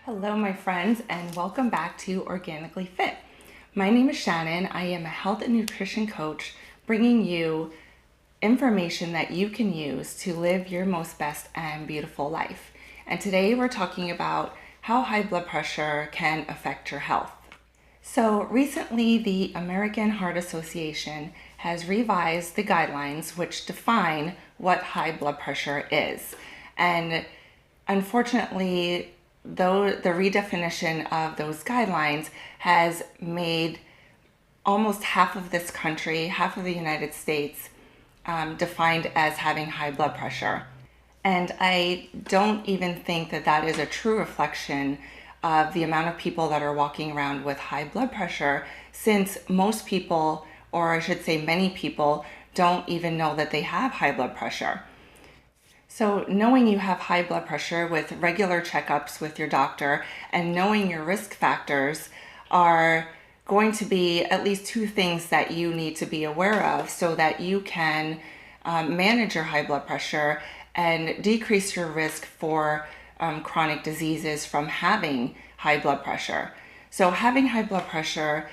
Hello, my friends, and welcome back to Organically Fit. My name is Shannon. I am a health and nutrition coach bringing you information that you can use to live your most best and beautiful life. And today we're talking about how high blood pressure can affect your health. So recently, the American Heart Association has revised the guidelines which define what high blood pressure is. And unfortunately, though the redefinition of those guidelines has made almost half of this country, half of the United States, defined as having high blood pressure. And I don't even think that that is a true reflection of the amount of people that are walking around with high blood pressure, since most people, or I should say many people, don't even know that they have high blood pressure. So knowing you have high blood pressure with regular checkups with your doctor and knowing your risk factors are going to be at least two things that you need to be aware of so that you can manage your high blood pressure and decrease your risk for chronic diseases from having high blood pressure. So having high blood pressure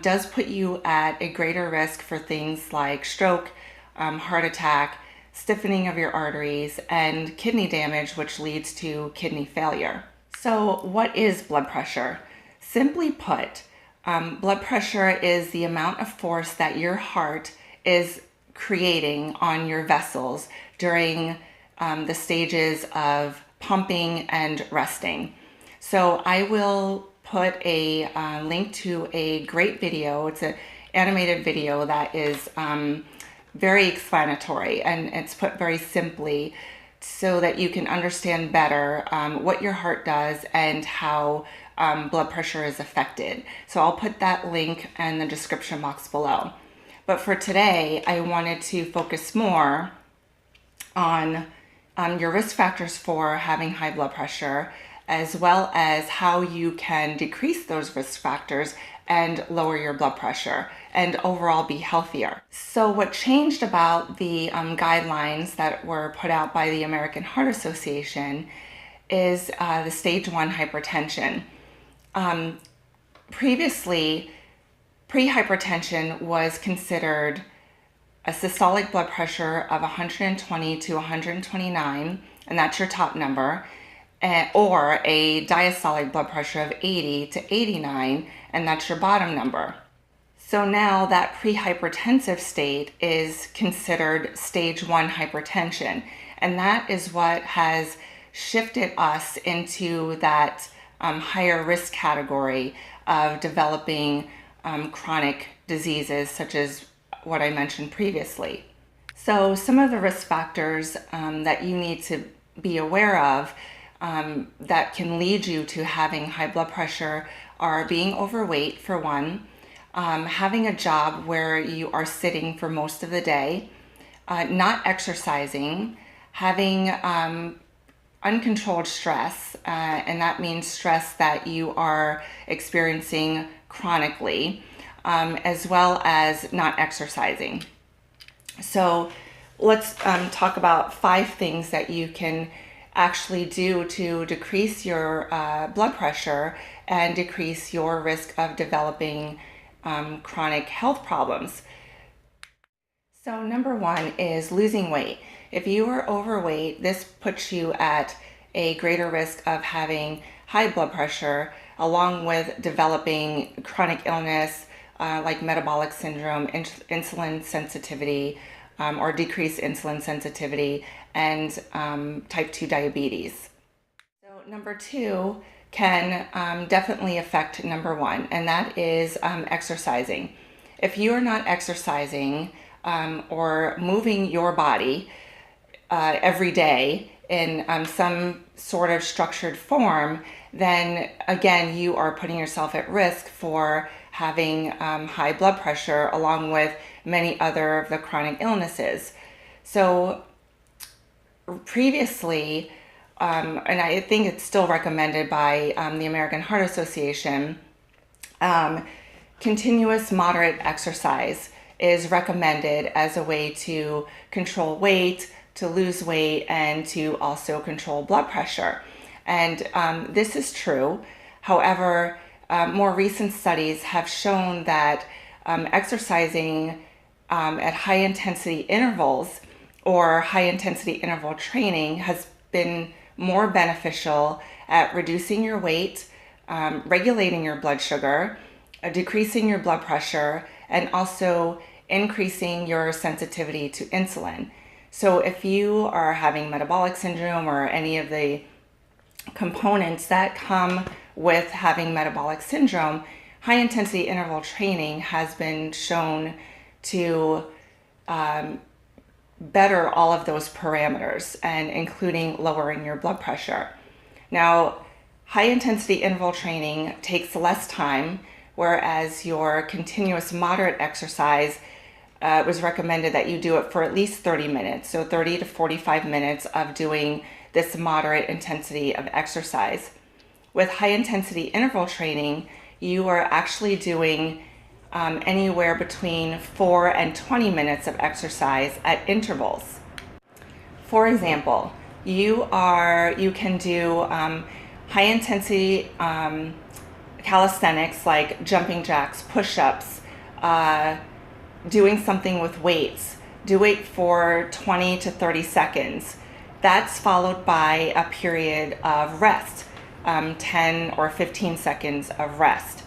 does put you at a greater risk for things like stroke, heart attack, stiffening of your arteries, and kidney damage, which leads to kidney failure. So what is blood pressure? Simply put, blood pressure is the amount of force that your heart is creating on your vessels during the stages of pumping and resting. So I will put a link to a great video. It's an animated video that is very explanatory, and it's put very simply so that you can understand better what your heart does and how blood pressure is affected. So I'll put that link in the description box below. But for today, I wanted to focus more on your risk factors for having high blood pressure, as well as how you can decrease those risk factors and lower your blood pressure and overall be healthier. So what changed about the guidelines that were put out by the American Heart Association is the stage 1 hypertension. Previously, pre-hypertension was considered a systolic blood pressure of 120 to 129, and that's your top number, or a diastolic blood pressure of 80 to 89, and that's your bottom number. So now that prehypertensive state is considered stage 1 hypertension, and that is what has shifted us into that higher risk category of developing chronic diseases such as what I mentioned previously. So some of the risk factors that you need to be aware of that can lead you to having high blood pressure are being overweight, for one, having a job where you are sitting for most of the day, not exercising, having uncontrolled stress, and that means stress that you are experiencing chronically, as well as not exercising. So let's talk about 5 things that you can actually do to decrease your blood pressure and decrease your risk of developing chronic health problems. So number 1 is losing weight. If you are overweight, this puts you at a greater risk of having high blood pressure, along with developing chronic illness like metabolic syndrome, insulin sensitivity, or decreased insulin sensitivity, and type 2 diabetes. So number 2 can definitely affect number 1, and that is exercising. If you are not exercising or moving your body every day in some sort of structured form, then again, you are putting yourself at risk for having high blood pressure, along with many other of the chronic illnesses. So previously, and I think it's still recommended by the American Heart Association, continuous moderate exercise is recommended as a way to control weight, to lose weight, and to also control blood pressure. And this is true. However, more recent studies have shown that exercising at high intensity intervals or high intensity interval training has been more beneficial at reducing your weight, regulating your blood sugar, decreasing your blood pressure, and also increasing your sensitivity to insulin. So if you are having metabolic syndrome or any of the components that come with having metabolic syndrome, high intensity interval training has been shown to better all of those parameters, and including lowering your blood pressure. Now, high intensity interval training takes less time, whereas your continuous moderate exercise was recommended that you do it for at least 30 minutes. So 30 to 45 minutes of doing this moderate intensity of exercise. With high intensity interval training, you are actually doing anywhere between 4 and 20 minutes of exercise at intervals. For example, you can do high intensity calisthenics like jumping jacks, push-ups, doing something with weights. Do it for 20 to 30 seconds. That's followed by a period of rest, 10 or 15 seconds of rest.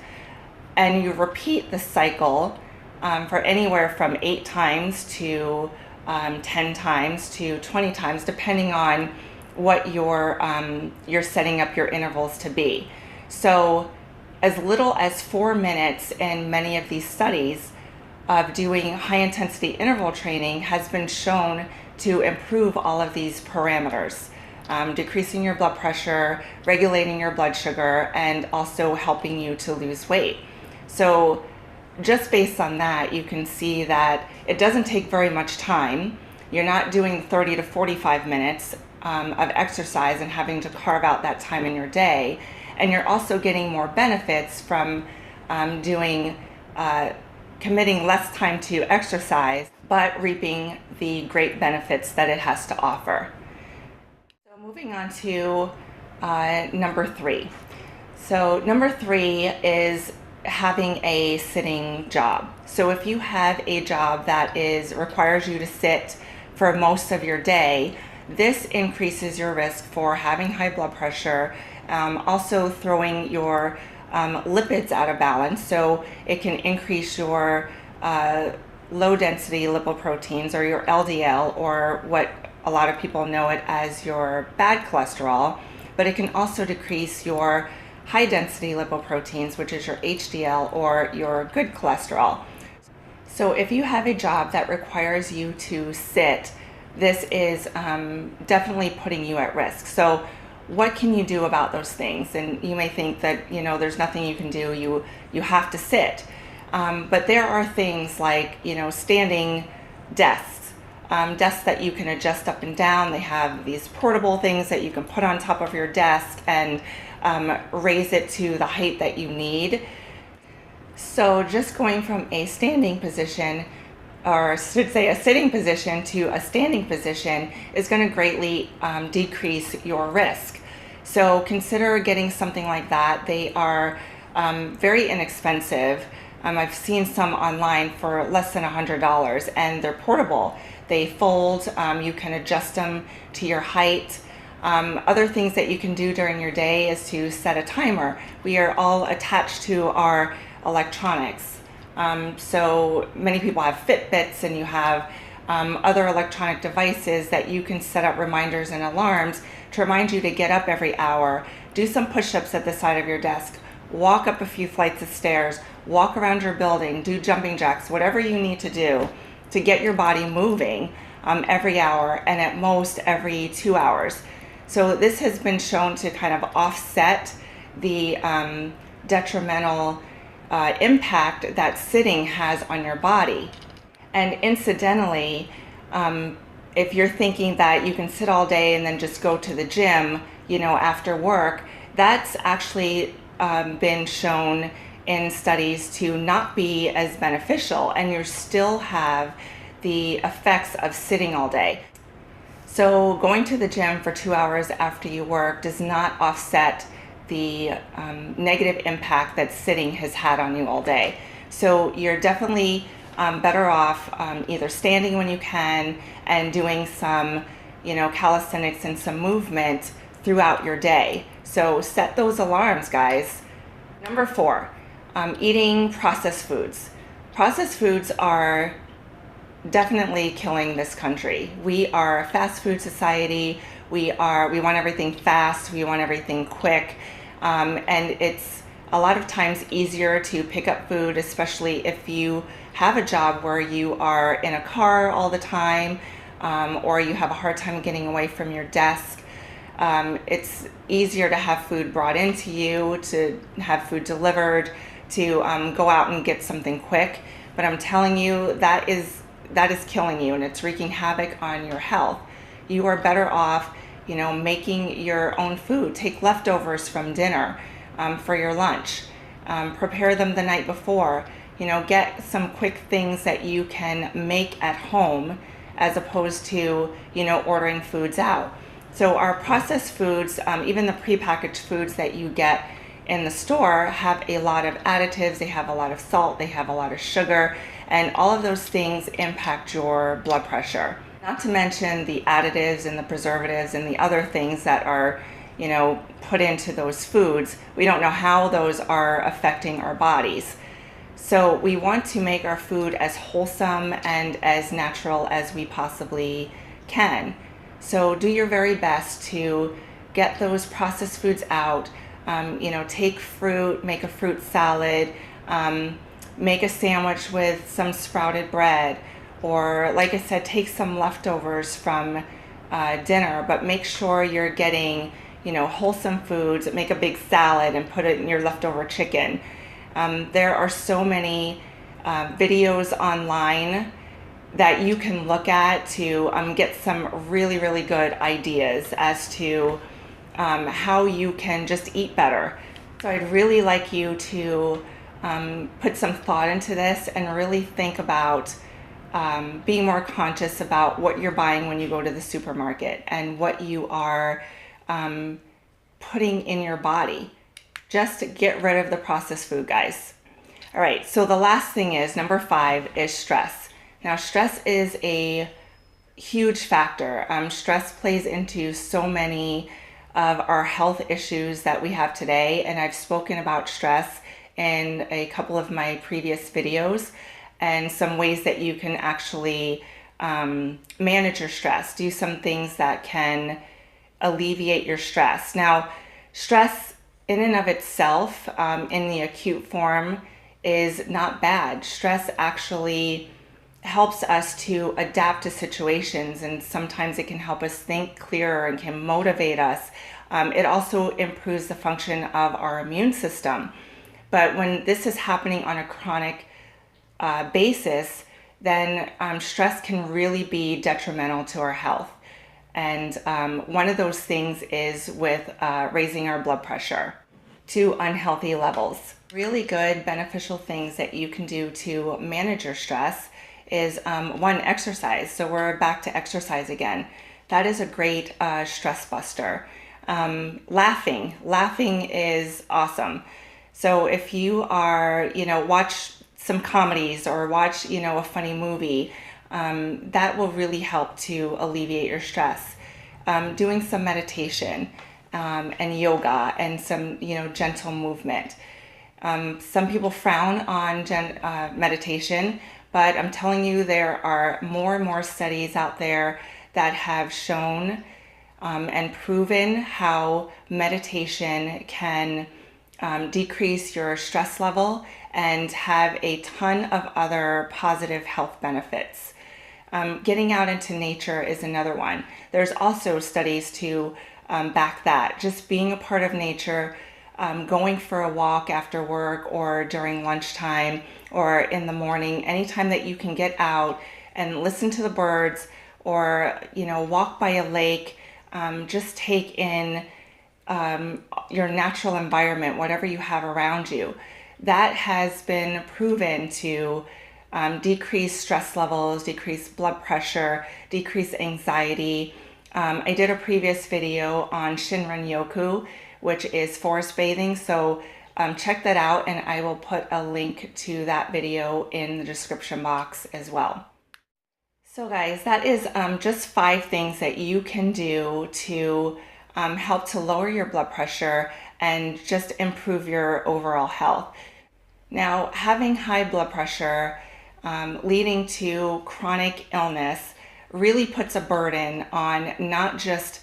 And you repeat the cycle for anywhere from 8 times to 10 times to 20 times, depending on what you're setting up your intervals to be. So as little as 4 minutes in many of these studies of doing high intensity interval training has been shown to improve all of these parameters, decreasing your blood pressure, regulating your blood sugar, and also helping you to lose weight. So just based on that, you can see that it doesn't take very much time. You're not doing 30 to 45 minutes of exercise and having to carve out that time in your day. And you're also getting more benefits from committing less time to exercise, but reaping the great benefits that it has to offer. So moving on to number 3. So number 3 is having a sitting job. So if you have a job that requires you to sit for most of your day, this increases your risk for having high blood pressure, also throwing your lipids out of balance. So it can increase your low density lipoproteins, or your LDL, or what a lot of people know it as your bad cholesterol, but it can also decrease your high density lipoproteins, which is your HDL, or your good cholesterol. So if you have a job that requires you to sit, this is definitely putting you at risk. So what can you do about those things? And you may think that, there's nothing you can do, you have to sit. But there are things like, standing desks, desks that you can adjust up and down. They have these portable things that you can put on top of your desk and raise it to the height that you need. So just going from a standing position, or I should say a sitting position, to a standing position is going to greatly decrease your risk. So consider getting something like that. They are very inexpensive. I've seen some online for less than $100, and they're portable. They fold, you can adjust them to your height. Other things that you can do during your day is to set a timer. We are all attached to our electronics. So many people have Fitbits, and you have other electronic devices that you can set up reminders and alarms to remind you to get up every hour, do some push-ups at the side of your desk, walk up a few flights of stairs, walk around your building, do jumping jacks, whatever you need to do to get your body moving every hour, and at most every 2 hours. So this has been shown to kind of offset the detrimental impact that sitting has on your body. And incidentally, if you're thinking that you can sit all day and then just go to the gym, after work, that's actually been shown in studies to not be as beneficial, and you still have the effects of sitting all day. So going to the gym for 2 hours after you work does not offset the negative impact that sitting has had on you all day. So you're definitely better off either standing when you can and doing some, calisthenics and some movement throughout your day. So set those alarms, guys. Number 4, eating processed foods. Processed foods are definitely killing this country. We are a fast food society. We want everything fast. We want everything quick. And it's a lot of times easier to pick up food, especially if you have a job where you are in a car all the time, or you have a hard time getting away from your desk. It's easier to have food brought into you, to have food delivered, to go out and get something quick. But I'm telling you, that is killing you, and it's wreaking havoc on your health. You are better off, making your own food. Take leftovers from dinner for your lunch. Prepare them the night before. Get some quick things that you can make at home as opposed to, ordering foods out. So our processed foods, even the prepackaged foods that you get in the store, have a lot of additives. They have a lot of salt. They have a lot of sugar. And all of those things impact your blood pressure. Not to mention the additives and the preservatives and the other things that are, put into those foods. We don't know how those are affecting our bodies. So we want to make our food as wholesome and as natural as we possibly can. So do your very best to get those processed foods out. Take fruit, make a fruit salad, make a sandwich with some sprouted bread, or like I said, take some leftovers from dinner, but make sure you're getting, wholesome foods. Make a big salad and put it in your leftover chicken. There are so many videos online that you can look at to get some really, really good ideas as to how you can just eat better. So I'd really like you to put some thought into this and really think about being more conscious about what you're buying when you go to the supermarket and what you are putting in your body. Just get rid of the processed food, guys. All right, so the last thing is, number 5, is stress. Now, stress is a huge factor. Stress plays into so many of our health issues that we have today, and I've spoken about stress in a couple of my previous videos and some ways that you can actually manage your stress, do some things that can alleviate your stress. Now, stress in and of itself, in the acute form, is not bad. Stress actually helps us to adapt to situations, and sometimes it can help us think clearer and can motivate us. It also improves the function of our immune system. But when this is happening on a chronic basis, then stress can really be detrimental to our health. And one of those things is with raising our blood pressure to unhealthy levels. Really good beneficial things that you can do to manage your stress is one, exercise. So we're back to exercise again. That is a great stress buster. Laughing is awesome. So if you are, watch some comedies or watch, a funny movie, that will really help to alleviate your stress. Doing some meditation and yoga and some, gentle movement. Some people frown on meditation, but I'm telling you, there are more and more studies out there that have shown and proven how meditation can decrease your stress level and have a ton of other positive health benefits. Getting out into nature is another one. There's also studies to back that. Just being a part of nature, going for a walk after work or during lunchtime or in the morning, anytime that you can get out and listen to the birds or, walk by a lake, just take in your natural environment, whatever you have around you. That has been proven to decrease stress levels, decrease blood pressure, decrease anxiety, I did a previous video on Shinrin-yoku, which is forest bathing, so check that out, and I will put a link to that video in the description box as well. So guys, that is just 5 things that you can do to help to lower your blood pressure and just improve your overall health. Now, having high blood pressure leading to chronic illness really puts a burden on not just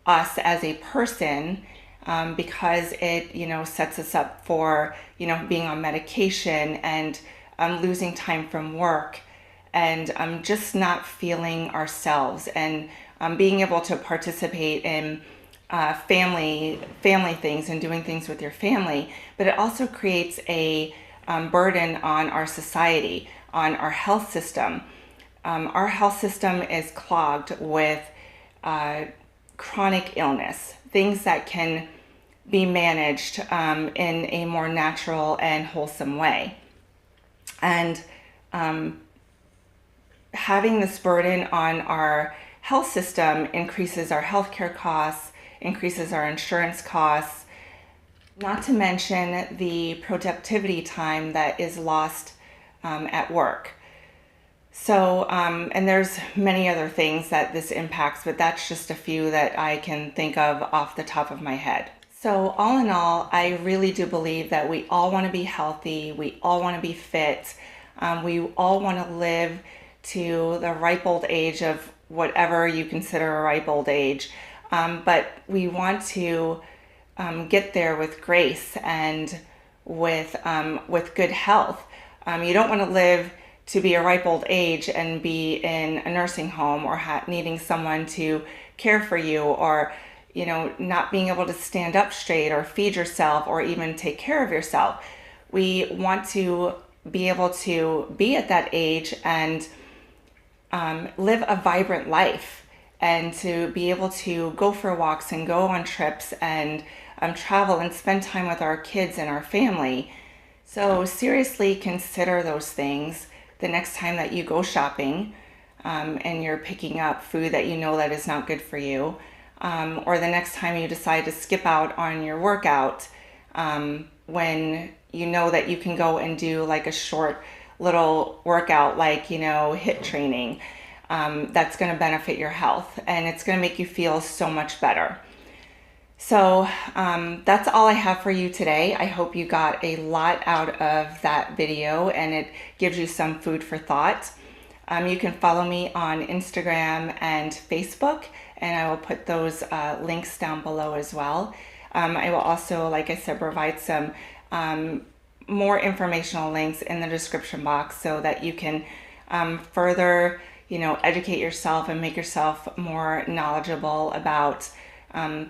us as a person, because it, sets us up for, being on medication and losing time from work and just not feeling ourselves and being able to participate in family things and doing things with your family. But it also creates a burden on our society, on our health system. Our health system is clogged with chronic illness, things that can be managed in a more natural and wholesome way. And having this burden on our health system increases our healthcare costs, increases our insurance costs, not to mention the productivity time that is lost at work. So, and there's many other things that this impacts, but that's just a few that I can think of off the top of my head. So all in all, I really do believe that we all want to be healthy, we all want to be fit, we all want to live to the ripe old age of whatever you consider a ripe old age, but we want to get there with grace and with good health. You don't want to live to be a ripe old age and be in a nursing home or needing someone to care for you, or not being able to stand up straight or feed yourself or even take care of yourself. We want to be able to be at that age and live a vibrant life, and to be able to go for walks and go on trips and travel and spend time with our kids and our family. So seriously consider those things the next time that you go shopping and you're picking up food that that is not good for you, or the next time you decide to skip out on your workout when that you can go and do like a short little workout like HIIT training. That's going to benefit your health, and it's going to make you feel so much better. So that's all I have for you today. I hope you got a lot out of that video and it gives you some food for thought. You can follow me on Instagram and Facebook, and I will put those links down below as well. I will also, like I said, provide some more informational links in the description box so that you can further educate yourself and make yourself more knowledgeable about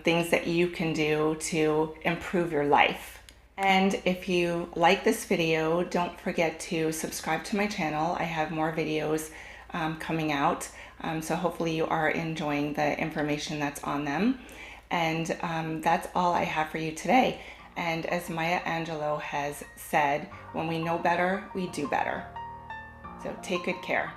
things that you can do to improve your life. And if you like this video, don't forget to subscribe to my channel. I have more videos coming out, so hopefully you are enjoying the information that's on them. And that's all I have for you today. And as Maya Angelou has said, when we know better, we do better. So take good care.